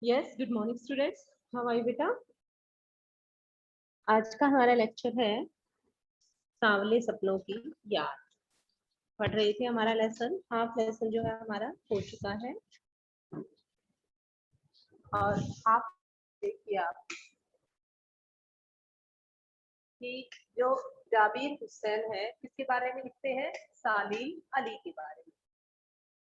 Yes, good morning students. How are you बेटा? आज का हमारा लेक्चर है सांवले सपनों की याद। पढ़ रहे थे हमारा लेसन, हाफ लेसन जो है हमारा हो चुका है। और आप देखिए आप कि जो जाबिर हुसैन है किसके बारे में लिखते हैं? सालिम अली के बारे में।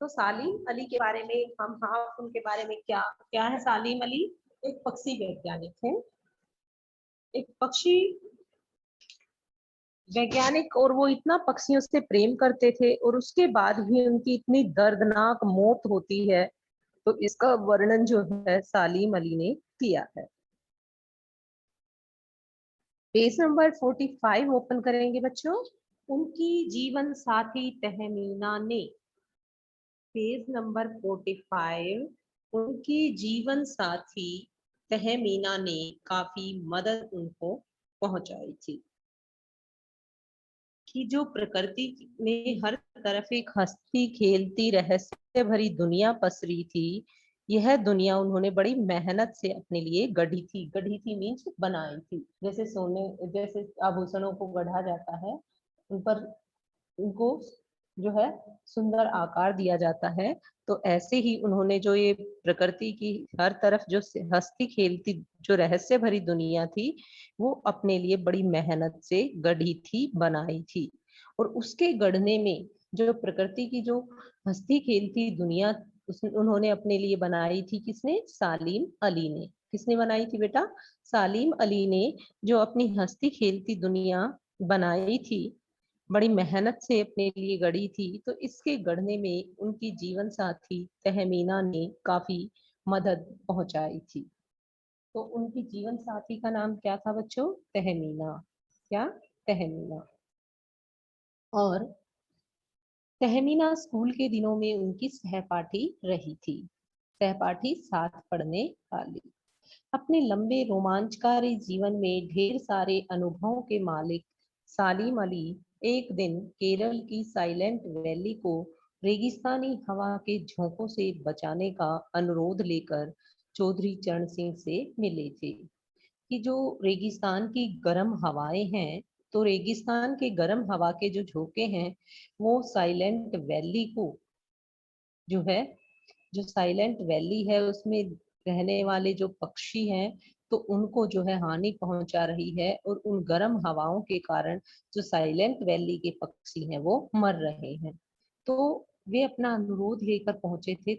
तो सालिम अली के बारे में हम हाफ उनके बारे में क्या क्या है? सालिम अली एक पक्षी वैज्ञानिक है, एक पक्षी वैज्ञानिक, और वो इतना पक्षियों से प्रेम करते थे और उसके बाद भी उनकी इतनी दर्दनाक मौत होती है। तो इसका वर्णन जो है सालिम अली ने किया है। पेज नंबर 45 ओपन करेंगे बच्चों। उनकी जीवन साथी तहमीना ने, पेज नंबर 45, उनकी जीवन साथी तहमीना ने काफी मदद उनको पहुंचाई थी। कि जो प्रकृति में हर तरफ एक हंसती खेलती रहस्य भरी दुनिया पसरी थी, यह दुनिया उन्होंने बड़ी मेहनत से अपने लिए गढ़ी थी। गढ़ी थी मीन्स बनाई थी। जैसे सोने, जैसे आभूषणों को गढ़ा जाता है, उन पर उनको जो है सुंदर आकार दिया जाता है। तो ऐसे ही उन्होंने जो ये प्रकृति की हर तरफ जो हंसती खेलती जो रहस्य भरी दुनिया थी, वो अपने लिए बड़ी मेहनत से गढ़ी थी, बनाई थी। और उसके गढ़ने में जो प्रकृति की जो हंसती खेलती दुनिया उन्होंने अपने लिए बनाई थी, किसने? सालिम अली ने। किसने बनाई थी बेटा? सालिम अली ने जो अपनी हंसती खेलती दुनिया बनाई थी, बड़ी मेहनत से अपने लिए गढ़ी थी। तो इसके गढ़ने में उनकी जीवन साथी तहमीना ने काफी मदद पहुंचाई थी। तो उनकी जीवन साथी का नाम क्या था बच्चों? तहमीना। क्या? तहमीना। और तहमीना स्कूल के दिनों में उनकी सहपाठी रही थी। सहपाठी साथ पढ़ने वाली। अपने लंबे रोमांचकारी जीवन में ढेर सारे अनुभवों के मालिक सालिम अली एक दिन केरल की साइलेंट वैली को रेगिस्तानी हवा के झोंकों से बचाने का अनुरोध लेकर चौधरी चरण सिंह से मिले थे। कि जो रेगिस्तान की गर्म हवाएं हैं, तो रेगिस्तान के गर्म हवा के जो झोंके हैं, वो साइलेंट वैली को जो है, जो साइलेंट वैली है उसमें रहने वाले जो पक्षी हैं, तो उनको जो है हानि पहुंचा रही है। और उन गर्म हवाओं के कारण जो साइलेंट वैली के पक्षी हैं वो मर रहे हैं। तो वे अपना अनुरोध लेकर पहुंचे थे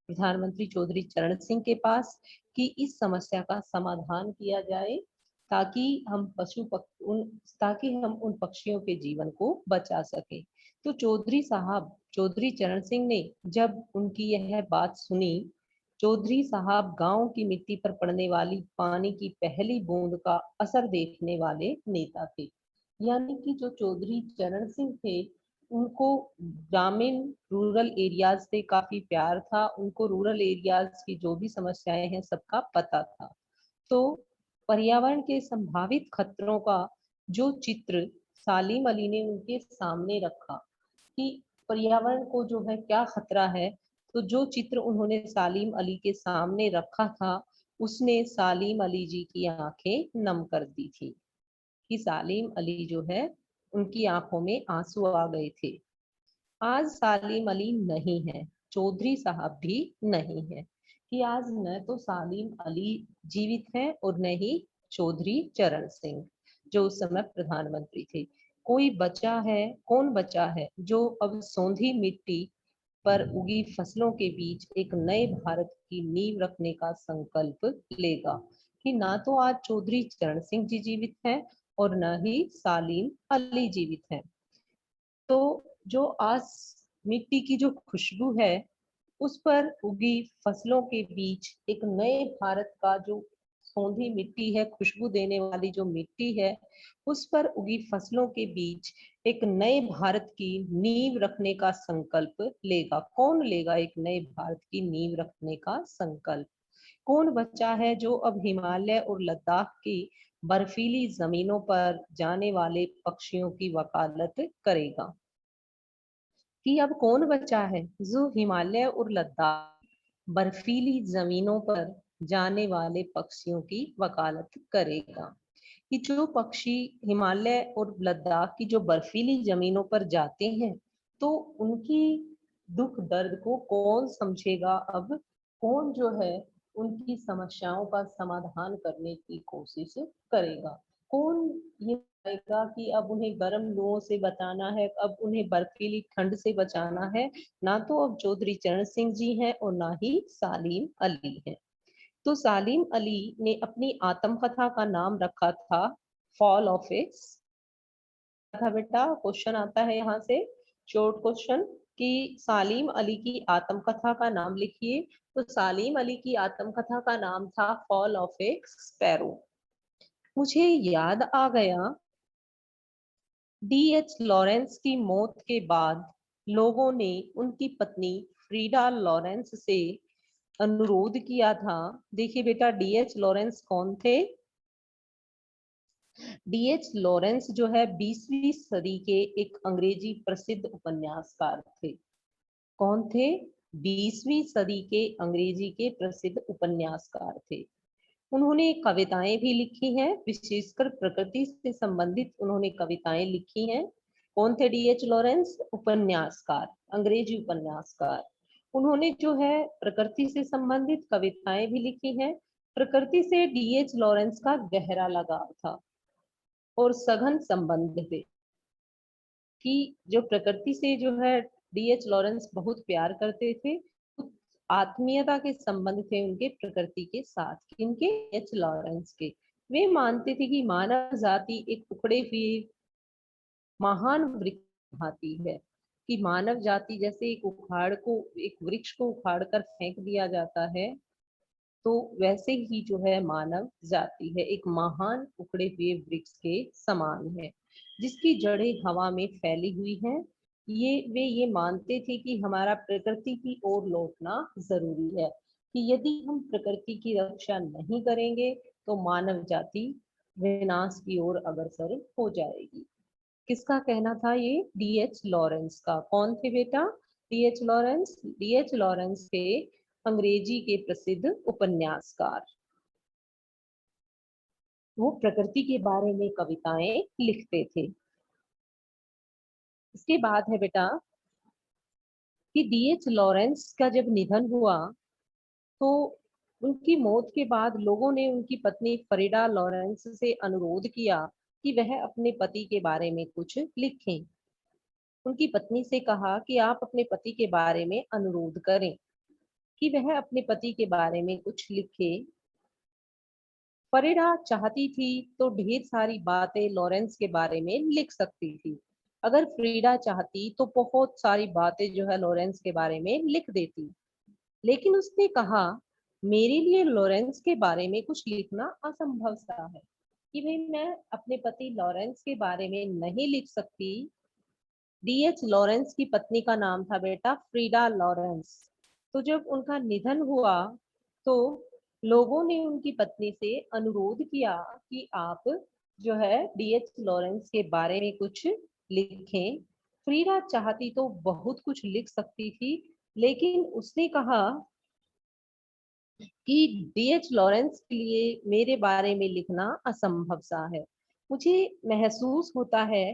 प्रधानमंत्री चौधरी चरण सिंह के पास कि इस समस्या का समाधान किया जाए, ताकि हम ताकि हम उन पक्षियों के जीवन को बचा सके। तो चौधरी चरण सिंह ने जब उनकी यह बात सुनी, चौधरी साहब गांव की मिट्टी पर पड़ने वाली पानी की पहली बूंद का असर देखने वाले नेता थे। यानी कि जो चौधरी चरण सिंह थे, उनको ग्रामीण रूरल एरियाज से काफी प्यार था। उनको रूरल एरियाज की जो भी समस्याएं हैं सबका पता था। तो पर्यावरण के संभावित खतरों का जो चित्र सालिम अली ने उनके सामने रखा कि पर्यावरण को जो है क्या खतरा है, तो जो चित्र उन्होंने सालिम अली के सामने रखा था, उसने सालिम अली जी की आंखें नम कर दी थी। कि सालिम अली जो है, उनकी आंखों में आंसू आ गए थे। आज सालिम अली नहीं है, चौधरी साहब भी नहीं है। कि आज न तो सालिम अली जीवित है और न ही चौधरी चरण सिंह जो उस समय प्रधानमंत्री थे। कोई बचा है? कौन बचा है जो अब सौंधी मिट्टी पर उगी फसलों के बीच एक नए भारत की नींव रखने का संकल्प लेगा? कि ना तो आज चौधरी चरण सिंह जी जीवित हैं और न ही सालिम अली जीवित हैं। तो जो आज मिट्टी की जो खुशबू है, उस पर उगी फसलों के बीच एक नए भारत का जो सौंधी मिट्टी है, खुशबू देने वाली जो मिट्टी है, उस पर उगी फसलों के बीच एक नए भारत की नींव रखने का संकल्प लेगा। कौन लेगा एक नए भारत की नींव रखने का संकल्प? कौन बचा है जो अब हिमालय और लद्दाख की बर्फीली जमीनों पर जाने वाले पक्षियों की वकालत करेगा? कि अब कौन बचा है जो हिमालय और लद्दाख बर्फीली जमीनों पर जाने वाले पक्षियों की वकालत करेगा। कि जो पक्षी हिमालय और लद्दाख की जो बर्फीली जमीनों पर जाते हैं, तो उनकी दुख दर्द को कौन समझेगा? अब कौन जो है उनकी समस्याओं का समाधान करने की कोशिश करेगा? कौन ये बताएगा कि अब उन्हें गर्म लुओं से बचाना है, अब उन्हें बर्फीली ठंड से बचाना है? ना तो अब चौधरी चरण सिंह जी हैं और ना ही सालीम अली है। तो सालीम अली ने अपनी आत्मकथा का नाम रखा था फॉल ऑफ ए था बेटा। क्वेश्चन आता है यहाँ से, शॉर्ट क्वेश्चन, कि सालीम अली की आत्मकथा का नाम लिखिए। तो सालीम अली की आत्मकथा का नाम था फॉल ऑफ ए स्पैरो। मुझे याद आ गया, डीएच लॉरेंस की मौत के बाद लोगों ने उनकी पत्नी फ्रीडा लॉरेंस से अनुरोध किया था। देखिए बेटा, डीएच लॉरेंस कौन थे? डीएच लॉरेंस जो है 20वीं सदी के एक अंग्रेजी प्रसिद्ध उपन्यासकार थे। कौन थे? 20वीं सदी के अंग्रेजी के प्रसिद्ध उपन्यासकार थे। उन्होंने कविताएं भी लिखी हैं, विशेषकर प्रकृति से संबंधित उन्होंने कविताएं लिखी हैं। कौन थे डीएच लॉरेंस? उपन्यासकार, अंग्रेजी उपन्यासकार। उन्होंने जो है प्रकृति से संबंधित कविताएं भी लिखी हैं। प्रकृति से डीएच लॉरेंस का गहरा लगाव था और सघन संबंध थे, कि जो प्रकृति से जो है डीएच लॉरेंस बहुत प्यार करते थे। आत्मीयता के संबंध थे उनके प्रकृति के साथ। किनके? एच लॉरेंस के। वे मानते थे कि मानव जाति एक उखड़े हुए महान वृक्ष भांति है, कि मानव जाति जैसे एक वृक्ष को उखाड़ कर फेंक दिया जाता है, तो वैसे ही जो है मानव जाति है एक महान उखड़े हुए वृक्ष के समान है, जिसकी जड़ें हवा में फैली हुई हैं। वे ये मानते थे कि हमारा प्रकृति की ओर लौटना जरूरी है, कि यदि हम प्रकृति की रक्षा नहीं करेंगे तो मानव जाति विनाश की ओर अग्रसर हो जाएगी। किसका कहना था ये? डीएच लॉरेंस का। कौन थे बेटा डीएच लॉरेंस? डीएच लॉरेंस थे अंग्रेजी के प्रसिद्ध उपन्यासकार। वो प्रकृति के बारे में कविताएं लिखते थे। इसके बाद है बेटा कि डीएच लॉरेंस का जब निधन हुआ, तो उनकी मौत के बाद लोगों ने उनकी पत्नी फरीडा लॉरेंस से अनुरोध किया कि वह अपने पति के बारे में कुछ लिखें। उनकी पत्नी से कहा कि आप अपने पति के बारे में अनुरोध करें, कि वह अपने पति के बारे में कुछ लिखे। फरीडा चाहती थी तो ढेर सारी बातें लॉरेंस के बारे में लिख सकती थी। अगर फ्रीडा चाहती तो बहुत सारी बातें जो है लॉरेंस के बारे में लिख देती। लेकिन उसने कहा, मेरे लिए लॉरेंस के बारे में कुछ लिखना असंभव सा है, कि भाई मैं अपने पति लॉरेंस के बारे में नहीं लिख सकती। डीएच लॉरेंस की पत्नी का नाम था बेटा फ्रीडा लॉरेंस। तो जब उनका निधन हुआ, तो लोगों ने उनकी पत्नी से अनुरोध किया कि आप जो है डीएच लॉरेंस के बारे में कुछ लिखें। फ्रीडा चाहती तो बहुत कुछ लिख सकती थी, लेकिन उसने कहा कि डीएच लॉरेंस के लिए मेरे बारे में लिखना असंभव सा है। मुझे महसूस होता है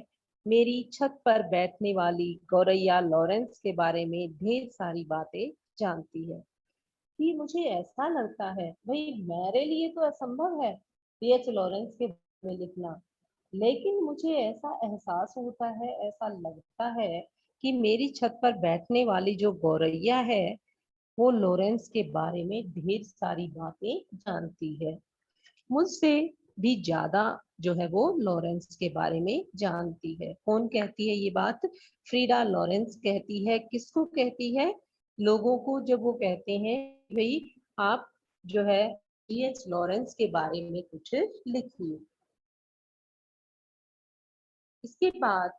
मेरी छत पर बैठने वाली गौरैया लॉरेंस के बारे में ढेर सारी बातें जानती है, कि मुझे ऐसा लगता है भाई मेरे लिए तो असंभव है डीएच लॉरेंस के बारे में लिखना, लेकिन मुझे ऐसा एहसास होता है, ऐसा लगता है कि मेरी छत पर बैठने वाली जो गौरैया है वो लॉरेंस के बारे में ढेर सारी बातें जानती है, मुझसे भी ज्यादा जो है वो लॉरेंस के बारे में जानती है। कौन कहती है ये बात? फ्रीडा लॉरेंस कहती है। किसको कहती है? लोगों को। जब वो कहते हैं भाई आप जो है डीएच लॉरेंस के बारे में कुछ लिखिए। इसके बाद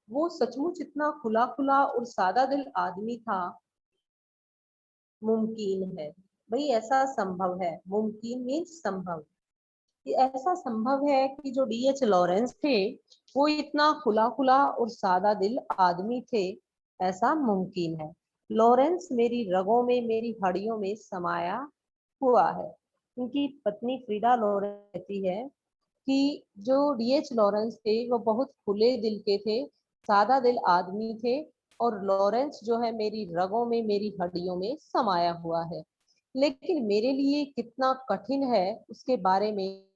वो सचमुच इतना खुला खुला और सादा दिल आदमी था, मुमकिन है। भाई ऐसा संभव है, मुमकिन मीन्स संभव। कि ऐसा संभव है कि जो डीएच लॉरेंस थे वो इतना खुला खुला और सादा दिल आदमी थे, ऐसा मुमकिन है। लॉरेंस मेरी रगों में मेरी हड्डियों में समाया हुआ है। उनकी पत्नी फ्रीडा लॉरेंस कहती है कि जो डीएच लॉरेंस थे वो बहुत खुले दिल के थे, सादा दिल आदमी थे, और लॉरेंस जो है मेरी रगों में मेरी हड्डियों में समाया हुआ है। लेकिन मेरे लिए कितना कठिन है उसके बारे में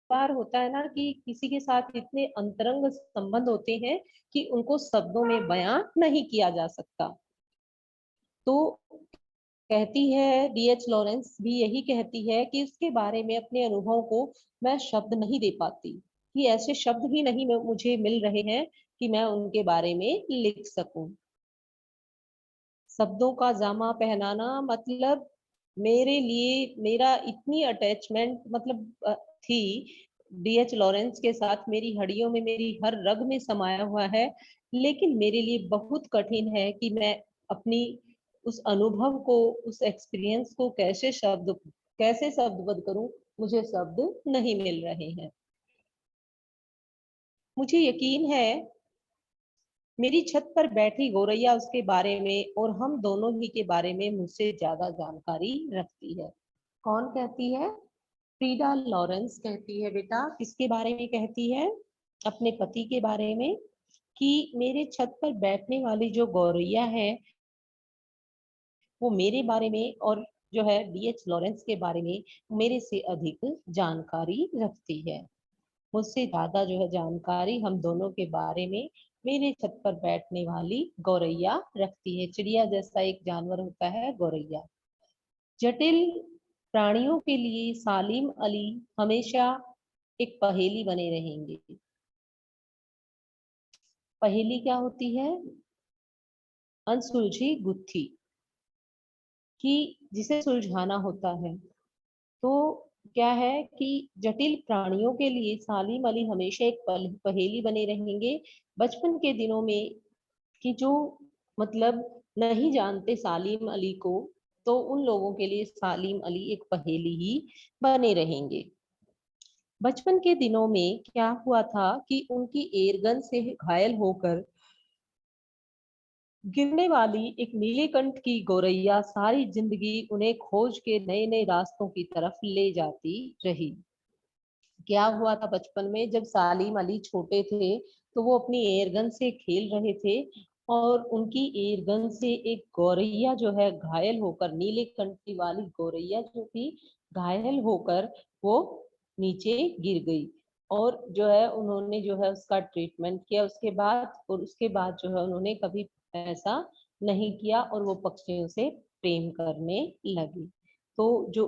बार होता है ना कि किसी के साथ इतने अंतरंग संबंध होते हैं कि उनको शब्दों में बयां नहीं किया जा सकता। तो कहती है डीएच लॉरेंस भी यही कहती है कि उसके बारे में अपने अनुभव को मैं शब्द नहीं दे पाती, कि ऐसे शब्द ही नहीं मुझे मिल रहे हैं कि मैं उनके बारे में लिख सकूं। शब्दों का जामा पहनाना मतलब मेरे लिए मेरा इतनी अटैचमेंट मतलब थी डीएच लॉरेंस के साथ, मेरी हड्डियों में मेरी हर रग में समाया हुआ है। लेकिन मेरे लिए बहुत कठिन है कि मैं अपनी उस अनुभव को, उस एक्सपीरियंस को कैसे शब्दबद्ध करूं। मुझे शब्द नहीं मिल रहे हैं। मुझे यकीन है मेरी छत पर बैठी गौरैया उसके बारे में और हम दोनों ही के बारे में मुझसे ज्यादा जानकारी रखती है। कौन कहती है? फ्रीडा लॉरेंस कहती है। बेटा किसके बारे में कहती है? अपने पति के बारे में, कि मेरे छत पर बैठने वाली जो गौरैया है वो मेरे बारे में और जो है डीएच लॉरेंस के बारे में मेरे से अधिक जानकारी रखती है। मुझसे ज्यादा जो है जानकारी हम दोनों के बारे में मेरे छत पर बैठने वाली गौरैया रखती है। चिड़िया जैसा एक जानवर होता है गौरैया। जटिल प्राणियों के लिए सालिम अली हमेशा एक पहेली बने रहेंगे। पहेली क्या होती है? अनसुलझी गुत्थी, कि जिसे सुलझाना होता है। तो क्या है कि जटिल प्राणियों के लिए सालिम अली हमेशा एक पहेली बने रहेंगे। बचपन के दिनों में कि जो मतलब नहीं जानते सालिम अली को, तो उन लोगों के लिए सालिम अली एक पहेली ही बने रहेंगे। बचपन के दिनों में क्या हुआ था कि उनकी एयरगन से घायल होकर गिरने वाली एक नीलकंठ की गौरैया सारी जिंदगी उन्हें खोज के नए नए रास्तों की तरफ ले जाती रही। क्या हुआ था बचपन में जब सालिम अली छोटे थे, तो वो अपनी एयरगन से खेल रहे थे और उनकी एयरगन से एक गौरैया जो है घायल होकर, नीले कंठी वाली गौरैया जो थी, घायल होकर वो नीचे गिर गई। और जो है उन्होंने जो है उसका ट्रीटमेंट किया उसके बाद, और उसके बाद जो है उन्होंने कभी ऐसा नहीं किया और वो पक्षियों से प्रेम करने लगी। तो जो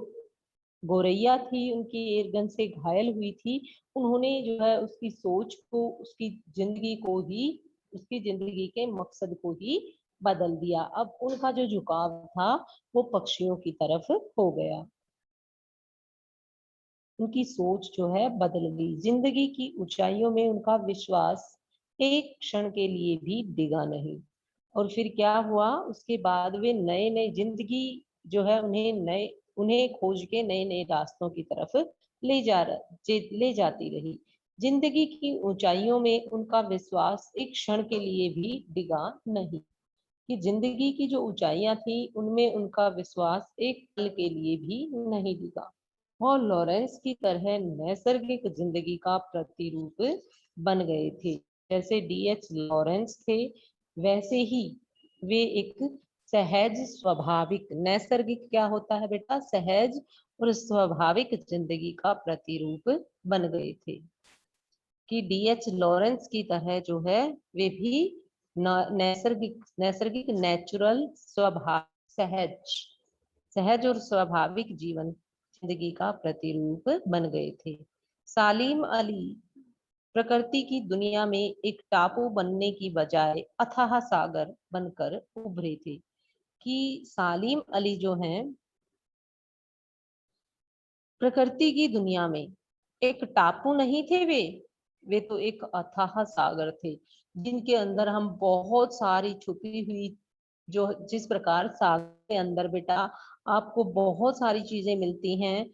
गोरैया थी उनकी एयरगन से घायल हुई थी, उन्होंने जो है उसकी सोच को, उसकी जिंदगी के मकसद को ही बदल दिया। अब उनका जो झुकाव था वो पक्षियों की तरफ हो गया। उनकी सोच जो है बदल गई। जिंदगी की ऊंचाइयों में उनका विश्वास एक क्षण के लिए भी डिगा नहीं। और फिर क्या हुआ, उसके बाद वे नए नए जिंदगी जो है उन्हें खोज के नए नए रास्तों की तरफ ले जाती रही। जिंदगी की ऊंचाइयों में उनका विश्वास एक क्षण के लिए भी डिगा नहीं, कि जिंदगी की जो ऊंचाइयां थी उनमें उनका विश्वास एक पल के लिए भी नहीं डिगा। और लॉरेंस की तरह नैसर्गिक जिंदगी का प्रतिरूप बन गए थे। जैसे डीएच लॉरेंस थे, वैसे ही वे एक सहज स्वाभाविक नैसर्गिक क्या होता है बेटा? सहज और स्वाभाविक जिंदगी का प्रतिरूप बन गए थे। कि डीएच लॉरेंस की तरह जो है वे भी नैसर्गिक नैसर्गिक नेचुरल स्वभाव सहज सहज और स्वाभाविक जीवन जिंदगी का प्रतिरूप बन गए थे। सालिम अली प्रकृति की दुनिया में एक टापू बनने की बजाय अथाह सागर बनकर उभरे थे। कि सालिम अली जो हैं प्रकृति की दुनिया में एक टापू नहीं थे वे तो एक अथाह सागर थे, जिनके अंदर हम बहुत सारी छुपी हुई, जो जिस प्रकार सागर के अंदर बेटा आपको बहुत सारी चीजें मिलती हैं,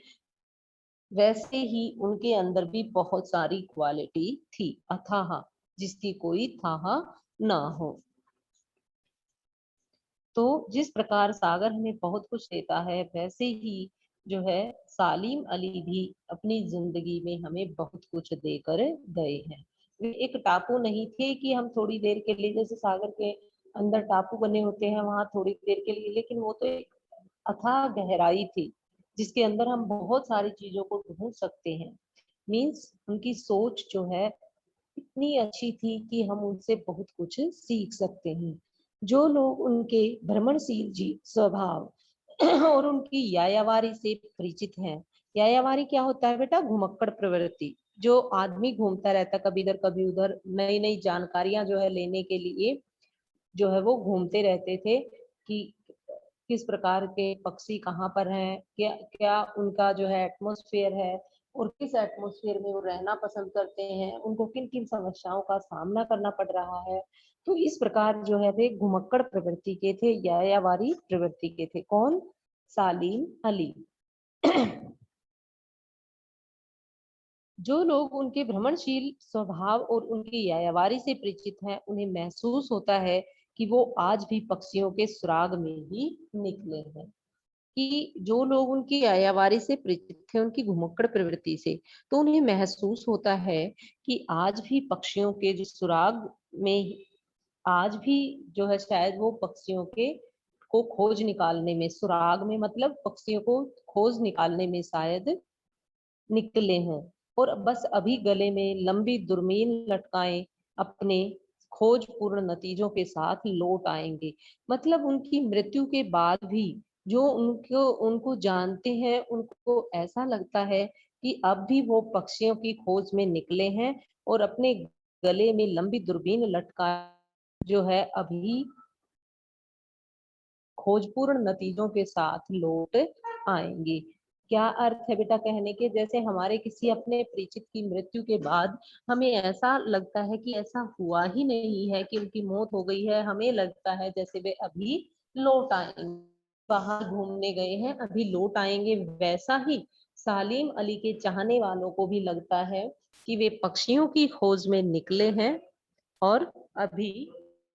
वैसे ही उनके अंदर भी बहुत सारी क्वालिटी थी अथाह, जिसकी कोई थाह ना हो। तो जिस प्रकार सागर हमें बहुत कुछ देता है, वैसे ही जो है सालिम अली भी अपनी जिंदगी में हमें बहुत कुछ देकर गए हैं। वे एक टापू नहीं थे कि हम थोड़ी देर के लिए, जैसे सागर के अंदर टापू बने होते हैं वहां थोड़ी देर के लिए, लेकिन वो तो एक अथाह गहराई थी जिसके अंदर हम बहुत सारी चीजों को ढूंढ सकते हैं। मीन्स उनकी सोच जो है इतनी अच्छी थी कि हम उनसे बहुत कुछ सीख सकते हैं। जो लोग उनके भ्रमणशील जी स्वभाव और उनकी यायावारी से परिचित हैं। यायावारी क्या होता है बेटा? घुमक्कड़ प्रवृत्ति। जो आदमी घूमता रहता कभी इधर कभी उधर, नई नई जानकारियां जो है लेने के लिए जो है वो घूमते रहते थे कि किस प्रकार के पक्षी कहाँ पर हैं, क्या क्या उनका जो है एटमॉस्फेयर है, और किस एटमॉस्फेयर में वो रहना पसंद करते हैं, उनको किन किन समस्याओं का सामना करना पड़ रहा है। तो इस प्रकार जो है वे घुमक्कड़ प्रवृत्ति के थे, यायावारी प्रवृत्ति के थे। कौन? सालीम अली। जो लोग उनके भ्रमणशील स्वभाव और उनकी यायावारी से परिचित हैं, उन्हें महसूस होता है कि वो आज भी पक्षियों के सुराग में ही निकले हैं। कि जो लोग उनकी यायावारी से परिचित थे, उनकी घुमक्कड़ प्रवृत्ति से, तो उन्हें महसूस होता है कि आज भी पक्षियों के जो सुराग में, आज भी जो है शायद वो पक्षियों के को खोज निकालने में, सुराग में मतलब पक्षियों को खोज निकालने में शायद निकले हों, और बस अभी गले में लंबी दूरबीन लटकाएं अपने खोजपूर्ण नतीजों के साथ लौट आएंगे। मतलब उनकी मृत्यु के बाद भी जो उनको उनको जानते हैं, उनको ऐसा लगता है कि अब भी वो पक्षियों की खोज में निकले हैं, और अपने गले में लंबी दूरबीन लटका जो है अभी खोजपूर्ण नतीजों के साथ लौट आएंगे। क्या अर्थ है बेटा कहने के? जैसे हमारे किसी अपने परिचित की मृत्यु के बाद हमें ऐसा लगता है कि ऐसा हुआ ही नहीं है कि उनकी मौत हो गई है, हमें लगता है जैसे वे अभी लौट आएंगे, बाहर घूमने गए हैं अभी लौट आएंगे। वैसा ही सालिम अली के चाहने वालों को भी लगता है कि वे पक्षियों की खोज में निकले हैं और अभी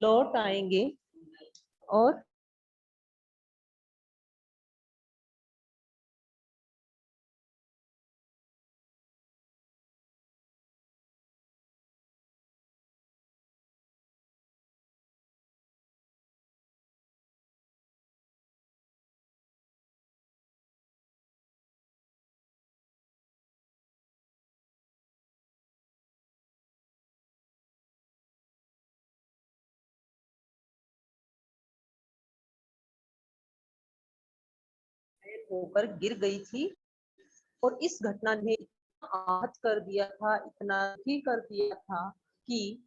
लौट आएंगे, और होकर गिर गई थी। और इस घटना ने इतना आहत कर दिया था, इतना ही कर दिया था कि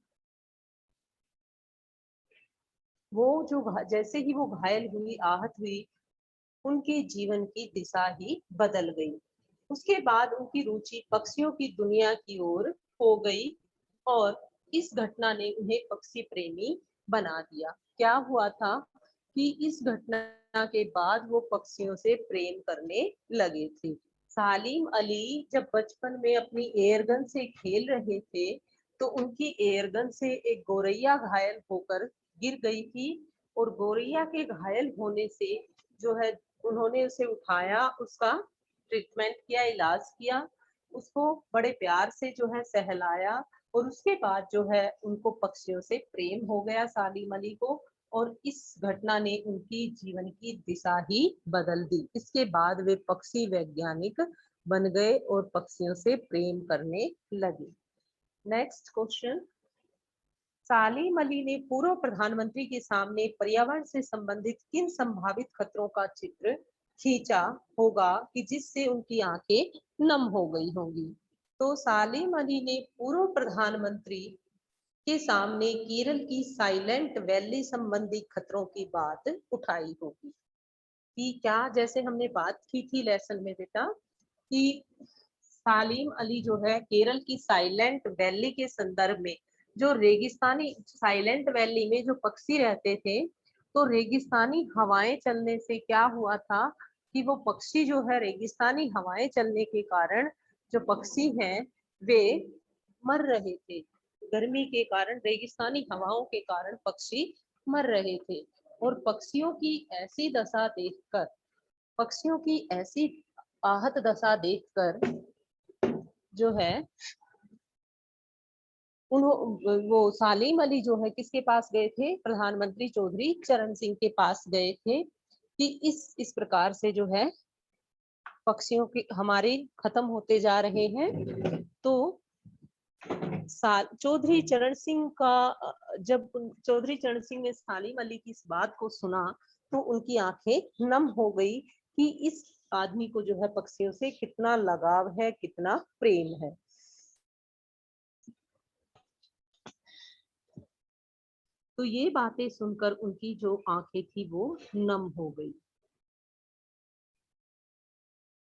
वो जो जैसे ही वो घायल हुई, आहत हुई, उनके जीवन की दिशा ही बदल गई। उसके बाद उनकी रुचि पक्षियों की दुनिया की ओर हो गई, और इस घटना ने उन्हें पक्षी प्रेमी बना दिया। क्या हुआ था कि इस घटना के बाद वो पक्षियों से प्रेम करने लगे थे। सालिम अली जब बचपन में अपनी एयरगन से खेल रहे थे, तो उनकी एयरगन से एक गोरैया घायल होकर गिर गई थी, और गोरैया के घायल होने से जो है उन्होंने उसे उठाया, उसका ट्रीटमेंट किया, इलाज किया, उसको बड़े प्यार से जो है सहलाया, और उसके बाद जो है उनको पक्षियों से प्रेम हो गया सालिम अली को, और इस घटना ने उनकी जीवन की दिशा ही बदल दी। इसके बाद वे पक्षी वैज्ञानिक बन गए और पक्षियों से प्रेम करने लगे। Next question. सालिम अली ने पूर्व प्रधानमंत्री के सामने पर्यावरण से संबंधित किन संभावित खतरों का चित्र खींचा होगा कि जिससे उनकी आंखें नम हो गई होंगी? तो सालिम अली ने पूर्व प्रधानमंत्री के सामने केरल की साइलेंट वैली संबंधी खतरों की बात उठाई होगी। कि क्या, जैसे हमने बात की थी लेसन में बेटा, कि सालिम अली जो है केरल की साइलेंट वैली के संदर्भ में, जो रेगिस्तानी साइलेंट वैली में जो पक्षी रहते थे, तो रेगिस्तानी हवाएं चलने से क्या हुआ था कि वो पक्षी जो है रेगिस्तानी हवाएं चलने के कारण जो पक्षी हैं वे मर रहे थे। गर्मी के कारण, रेगिस्तानी हवाओं के कारण पक्षी मर रहे थे। और पक्षियों की ऐसी दशा देखकर, पक्षियों की ऐसी आहत दशा देखकर जो है वो सालिम अली जो है किसके पास गए थे, प्रधानमंत्री चौधरी चरण सिंह के पास गए थे कि इस प्रकार से जो है पक्षियों के हमारे खत्म होते जा रहे हैं। तो चौधरी चरण सिंह का जब चौधरी चरण सिंह ने सालिम अली की इस बात को सुना तो उनकी आंखें नम हो गई कि इस आदमी को जो है पक्षियों से कितना लगाव है, कितना प्रेम है। तो ये बातें सुनकर उनकी जो आंखें थी वो नम हो गई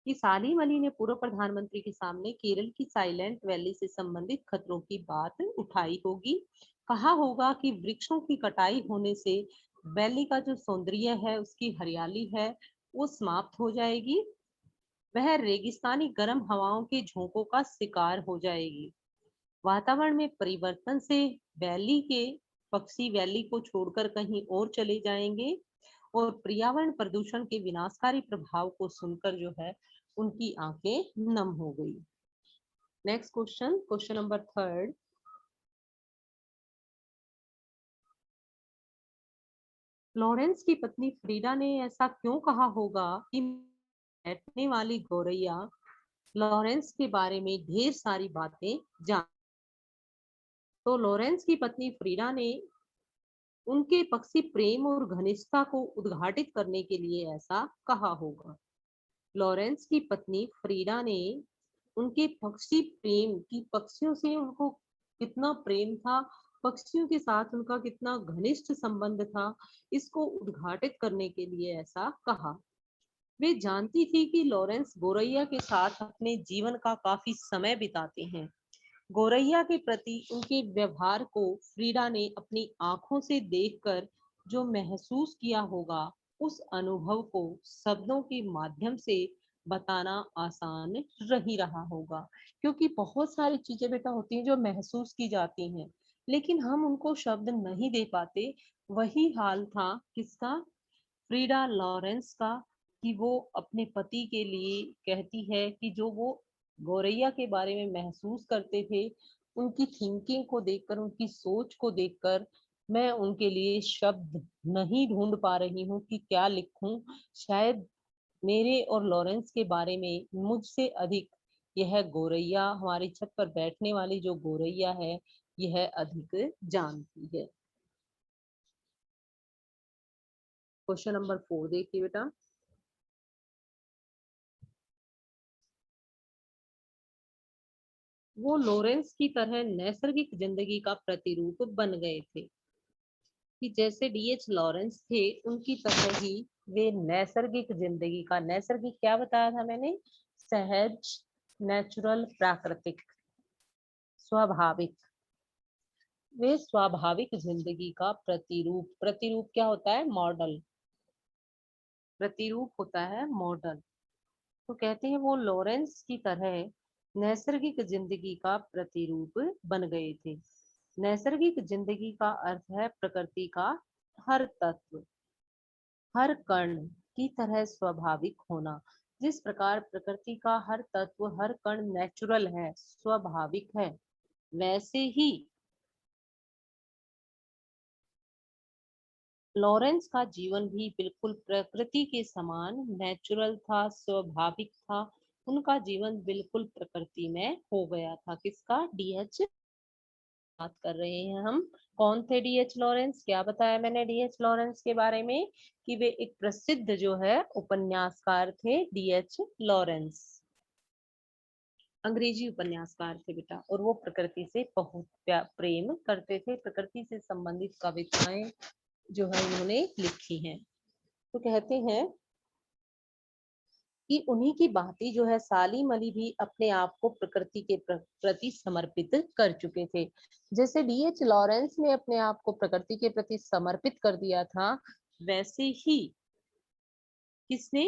कि सालिम अली ने पूर्व प्रधानमंत्री के सामने केरल की साइलेंट वैली से संबंधित खतरों की बात उठाई होगी। कहा होगा कि वृक्षों की कटाई होने से वैली का जो सौंदर्य है, उसकी हरियाली है, वो समाप्त हो जाएगी। वह रेगिस्तानी गर्म हवाओं के झोंकों का शिकार हो जाएगी। वातावरण में परिवर्तन से वैली के पक्षी वैली को छोड़कर कहीं और चले जाएंगे और पर्यावरण प्रदूषण के विनाशकारी प्रभाव को सुनकर जो है उनकी आंखें नम हो गई। Next question, question number 3। Lawrence की पत्नी फ्रीडा ने ऐसा क्यों कहा होगा कि बैठने वाली गौरैया लॉरेंस के बारे में ढेर सारी बातें जान। तो लॉरेंस की पत्नी फ्रीडा ने उनके पक्षी प्रेम और घनिष्ठता को उद्घाटित करने के लिए ऐसा कहा होगा। लॉरेंस की पत्नी फ्रीडा ने उनके पक्षी प्रेम की, पक्षियों से उनको कितना प्रेम था, पक्षियों के साथ उनका कितना घनिष्ठ संबंध था, इसको उद्घाटित करने के लिए ऐसा कहा। वे जानती थी कि लॉरेंस गोरैया के साथ अपने जीवन का काफी समय बिताते हैं। गोरैया के प्रति उनके व्यवहार को फ्रीडा ने अपनी आंखों से देखकर जो महसूस किया होगा, उस अनुभव को शब्दों के माध्यम से बताना आसान नहीं रहा होगा। क्योंकि बहुत सारी चीजें बेटा होती हैं जो महसूस की जाती हैं, लेकिन हम उनको शब्द नहीं दे पाते। वही हाल था किसका, फ्रीडा लॉरेंस का, कि वो अपने पति के लिए कहती है कि जो वो गौरैया के बारे में महसूस करते थे, उनकी थिंकिंग को देखकर, उनकी सोच को देखकर मैं उनके लिए शब्द नहीं ढूंढ पा रही हूँ कि क्या लिखूं। शायद मेरे और लॉरेंस के बारे में मुझसे अधिक यह गौरैया, हमारी छत पर बैठने वाली जो गौरैया है, यह अधिक जानती है। क्वेश्चन नंबर 4 देखिए बेटा। वो लॉरेंस की तरह नैसर्गिक जिंदगी का प्रतिरूप बन गए थे कि जैसे डीएच लॉरेंस थे उनकी तरह ही वे नैसर्गिक जिंदगी का, नैसर्गिक क्या बताया था मैंने, सहज, नेचुरल, प्राकृतिक, स्वाभाविक, वे स्वाभाविक जिंदगी का प्रतिरूप, प्रतिरूप क्या होता है, मॉडल, प्रतिरूप होता है मॉडल। तो कहते हैं वो लॉरेंस की तरह नैसर्गिक जिंदगी का प्रतिरूप बन गए थे। नैसर्गिक जिंदगी का अर्थ है प्रकृति का हर तत्व, हर कण की तरह स्वाभाविक होना। जिस प्रकार प्रकृति का हर तत्व, हर कण नेचुरल है, स्वाभाविक है, वैसे ही लॉरेंस का जीवन भी बिल्कुल प्रकृति के समान नेचुरल था, स्वाभाविक था। उनका जीवन बिल्कुल प्रकृति में हो गया था। किसका, डीएच बात कर रहे हैं हम। कौन थे डीएच लॉरेंस, क्या बताया मैंने डीएच लॉरेंस के बारे में कि वे एक प्रसिद्ध जो है उपन्यासकार थे, डीएच लॉरेंस अंग्रेजी उपन्यासकार थे बेटा। और वो प्रकृति से बहुत प्रेम करते थे, प्रकृति से संबंधित कविताएं जो है उन्होंने लिखी हैं। तो कहते हैं कि उन्हीं की भांति जो है सालिम अली भी अपने आप को प्रकृति के प्रति समर्पित कर चुके थे। जैसे डीएच लॉरेंस ने अपने आप को प्रकृति के प्रति समर्पित कर दिया था, वैसे ही किसने,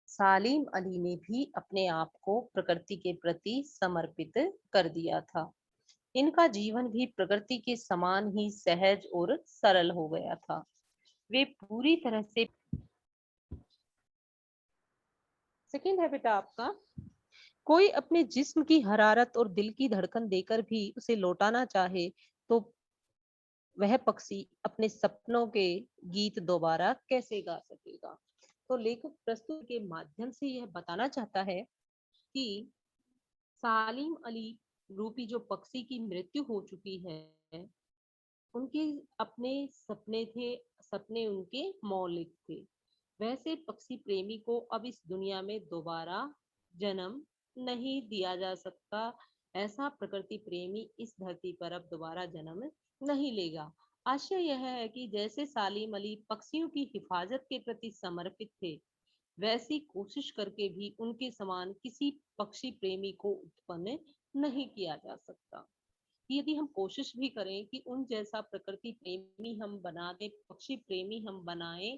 सालिम अली ने भी अपने आप को प्रकृति के प्रति समर्पित कर दिया था। इनका जीवन भी प्रकृति के समान ही सहज और सरल हो गया था। वे पूरी तरह से, सेकंड है बेटा आपका, कोई अपने जिस्म की हरारत और दिल की धड़कन देकर भी उसे लौटाना चाहे तो वह पक्षी अपने सपनों के गीत दोबारा कैसे गा सकेगा। तो लेखक प्रस्तुत के माध्यम से यह बताना चाहता है कि सालिम अली रूपी जो पक्षी की मृत्यु हो चुकी है, उनके अपने सपने थे, सपने उनके मौलिक थे। वैसे पक्षी प्रेमी को अब इस दुनिया में दोबारा जन्म नहीं दिया जा सकता। ऐसा प्रकृति प्रेमी इस धरती पर अब दोबारा जन्म नहीं लेगा। आशय यह है कि जैसे सालिम अली पक्षियों की हिफाजत के प्रति समर्पित थे, वैसी कोशिश करके भी उनके समान किसी पक्षी प्रेमी को उत्पन्न नहीं किया जा सकता। कि यदि हम कोशिश भी करें कि उन जैसा प्रकृति प्रेमी हम बना दें, पक्षी प्रेमी हम बनाएं,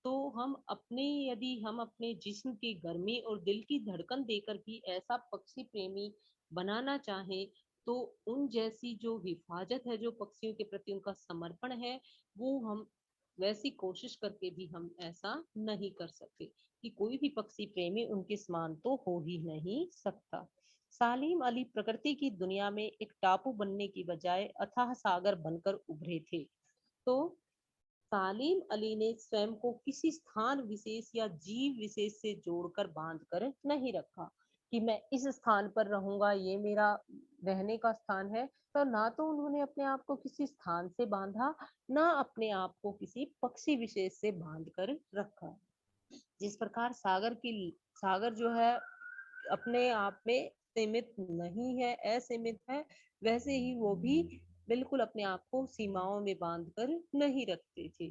तो हम अपने, यदि हम अपने जिस्म की गर्मी और दिल की धड़कन देकर भी ऐसा पक्षी प्रेमी बनाना चाहें, तो उन जैसी जो हिफाजत है, जो पक्षियों के प्रति उनका समर्पण है, वो हम वैसी कोशिश करके भी हम ऐसा नहीं कर सकते। कि कोई भी पक्षी प्रेमी उनके समान तो हो ही नहीं सकता। सालिम अली प्रकृति की दुनिया में एक टापू बनने की बजाय अथाह सागर बनकर उभरे थे। तो सालिम अली ने स्वयं को किसी स्थान विशेष या जीव विशेष से जोड़कर बांधकर नहीं रखा कि मैं इस स्थान पर रहूंगा, ये मेरा रहने का स्थान है। तो ना तो उन्होंने अपने आप को किसी स्थान से बांधा, ना अपने आप को किसी पक्षी विशेष से बांध कर रखा। जिस प्रकार सागर जो है अपने आप में सीमित नहीं है, असीमित है, वैसे ही वो भी बिल्कुल अपने आप को सीमाओं में बांधकर नहीं रखते थे।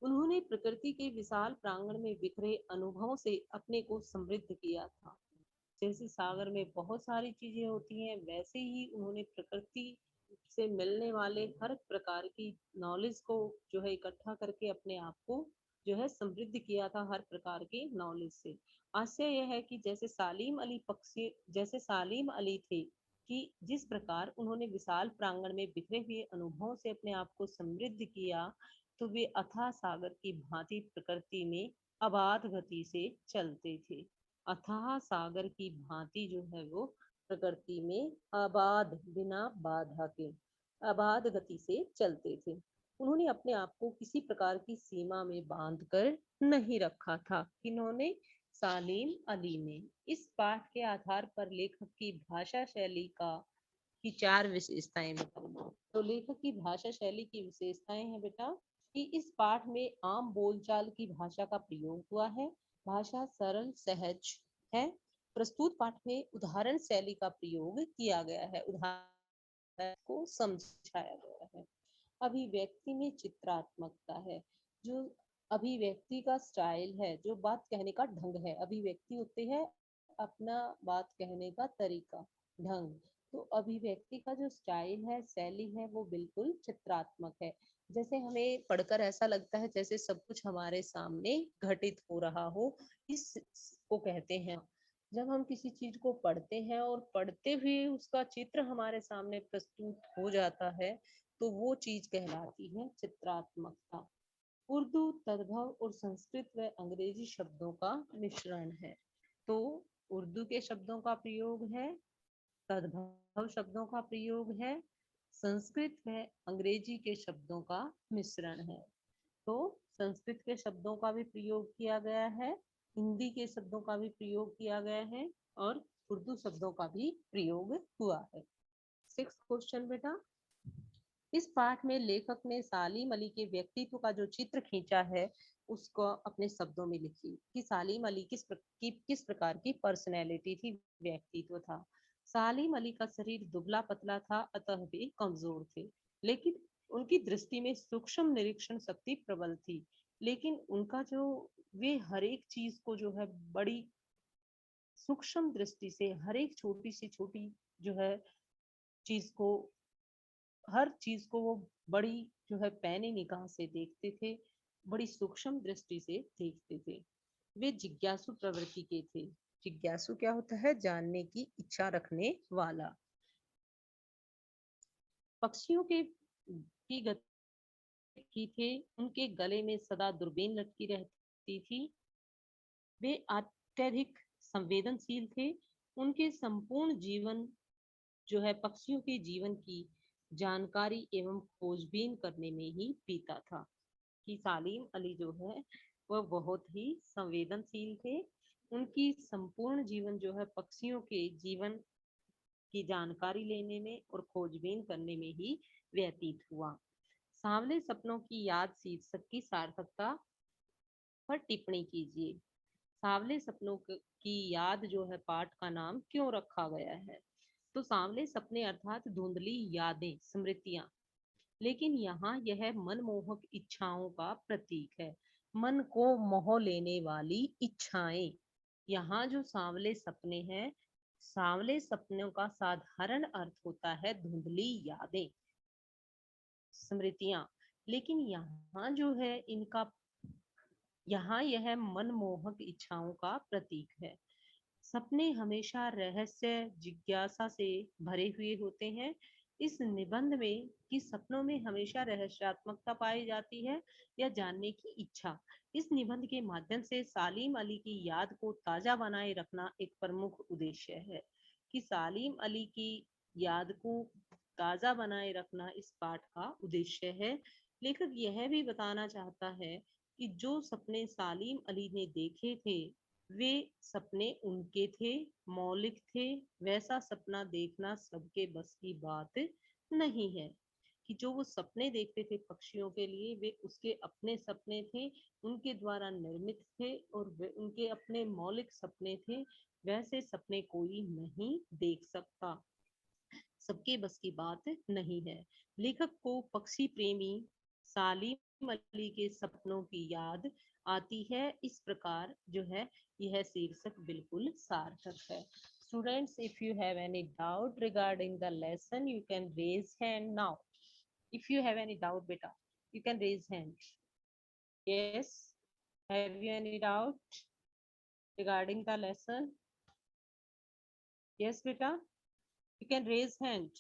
उन्होंने प्रकृति के विशाल प्रांगण में बिखरे अनुभवों से अपने को समृद्ध किया था। जैसे सागर में बहुत सारी चीजें होती हैं, वैसे ही उन्होंने प्रकृति से मिलने वाले हर प्रकार की नॉलेज को जो है इकट्ठा करके अपने आप को जो है समृद्ध किया था हर प्रकार के नॉलेज से। आशय यह है कि जैसे सालिम अली थे, कि जिस प्रकार उन्होंने विशाल प्रांगण में बिखरे हुए अनुभवों से अपने आप को समृद्ध किया, तो वे अथाह सागर की भांति प्रकृति में अबाध गति से चलते थे। अथाह सागर की भांति जो है वो प्रकृति में अबाध, बिना बाधा के अबाध गति से चलते थे। उन्होंने अपने आप को किसी प्रकार की सीमा में बांध कर नहीं रखा था। इन्होंने, सालिम अली ने। इस पाठ के आधार पर लेखक की भाषा शैली की 4 विशेषताएं बताई। तो लेखक की भाषा शैली की विशेषताएं हैं बेटा कि इस पाठ में आम बोलचाल की भाषा का प्रयोग हुआ है। भाषा सरल सहज है। प्रस्तुत पाठ में उदाहरण शैली का प्रयोग किया गया है, उदाहरण को समझाया गया है। अभिव्यक्ति में चित्रात्मकता है। जो अभिव्यक्ति का स्टाइल है, जो बात कहने का ढंग है, अभिव्यक्ति होती है अपना बात कहने का तरीका, ढंग। तो अभिव्यक्ति का जो स्टाइल है, शैली है, वो बिल्कुल चित्रात्मक है। जैसे हमें पढ़कर ऐसा लगता है जैसे सब कुछ हमारे सामने घटित हो रहा हो, इसको कहते हैं। जब हम किसी चीज को पढ़ते हैं और पढ़ते हुए उसका चित्र हमारे सामने प्रस्तुत हो जाता है, तो वो चीज कहलाती है चित्रात्मकता। उर्दू तद्भव और संस्कृत व अंग्रेजी शब्दों का मिश्रण है। तो उर्दू के शब्दों का प्रयोग है, तद्भव शब्दों का प्रयोग है, संस्कृत व अंग्रेजी के शब्दों का मिश्रण है। तो संस्कृत के शब्दों का भी प्रयोग किया गया है, हिंदी के शब्दों का भी प्रयोग किया गया है, और उर्दू शब्दों का भी प्रयोग हुआ है। 6th क्वेश्चन बेटा, इस पाठ में लेखक ने सालिम अली के व्यक्तित्व का जो चित्र खींचा है, उसको अपने शब्दों में लिखी कि सालिम अली किस प्रकार की पर्सनैलिटी थी, व्यक्तित्व था। सालिम अली का शरीर दुबला पतला था, अतः वे कमजोर थे, लेकिन उनकी दृष्टि में सूक्ष्म निरीक्षण शक्ति प्रबल थी। लेकिन उनका जो वे हर एक चीज को जो है बड़ी सूक्ष्म दृष्टि से, हर एक छोटी से छोटी जो है चीज को, हर चीज को वो बड़ी जो है पैनी निगाह से देखते थे, बड़ी सूक्ष्म दृष्टि से देखते थे। वे जिज्ञासु प्रवृत्ति के थे। जिज्ञासु क्या होता है? जानने की इच्छा रखने वाला। पक्षियों के की गति की थे, उनके गले में सदा दूरबीन लटकी रहती थी। वे अत्यधिक संवेदनशील थे। उनके संपूर्ण जीवन जो है पक्षियों के जीवन की जानकारी एवं खोजबीन करने में ही बीता था। कि सालिम अली जो है वह बहुत ही संवेदनशील थे। उनकी संपूर्ण जीवन जो है पक्षियों के जीवन की जानकारी लेने में और खोजबीन करने में ही व्यतीत हुआ। सांवले सपनों की याद शीर्षक की सार्थकता पर टिप्पणी कीजिए। सांवले सपनों की याद जो है पाठ का नाम क्यों रखा गया है? तो सांवले सपने अर्थात धुंधली यादें, स्मृतियां। लेकिन यहाँ यह मनमोहक इच्छाओं का प्रतीक है। मन को मोह लेने वाली इच्छाएं। यहाँ जो सांवले सपने हैं, सांवले सपनों का साधारण अर्थ होता है धुंधली यादें, स्मृतियां। लेकिन यहाँ जो है इनका, यहाँ यह मनमोहक इच्छाओं का प्रतीक है। सपने हमेशा रहस्य, जिज्ञासा से भरे हुए होते हैं। इस निबंध में कि सपनों में हमेशा रहस्यात्मकता पाई जाती है या जानने की इच्छा, इस निबंध के माध्यम से सालिम अली की याद को ताजा बनाए रखना एक प्रमुख उद्देश्य है। कि सालिम अली की याद को ताजा बनाए रखना इस पाठ का उद्देश्य है। लेखक यह भी बताना चाहता है कि जो सपने सालिम अली ने देखे थे वे सपने उनके थे, मौलिक थे। वैसा सपना देखना सबके बस की बात नहीं है। कि जो वो सपने देखते थे पक्षियों के लिए, वे उसके अपने सपने थे, उनके द्वारा निर्मित थे और वे उनके अपने मौलिक सपने थे। वैसे सपने कोई नहीं देख सकता, सबके बस की बात नहीं है। लेखक को पक्षी प्रेमी सालिम अली के सपनों की याद आती है। इस प्रकार जो है यह शीर्षक बिल्कुल सार्थक है। Students, if you have any doubt regarding the lesson, you can raise hand now. If you have any doubt, beta, you can raise hand. Yes, have you any doubt regarding the lesson? Yes, beta, you can raise hand.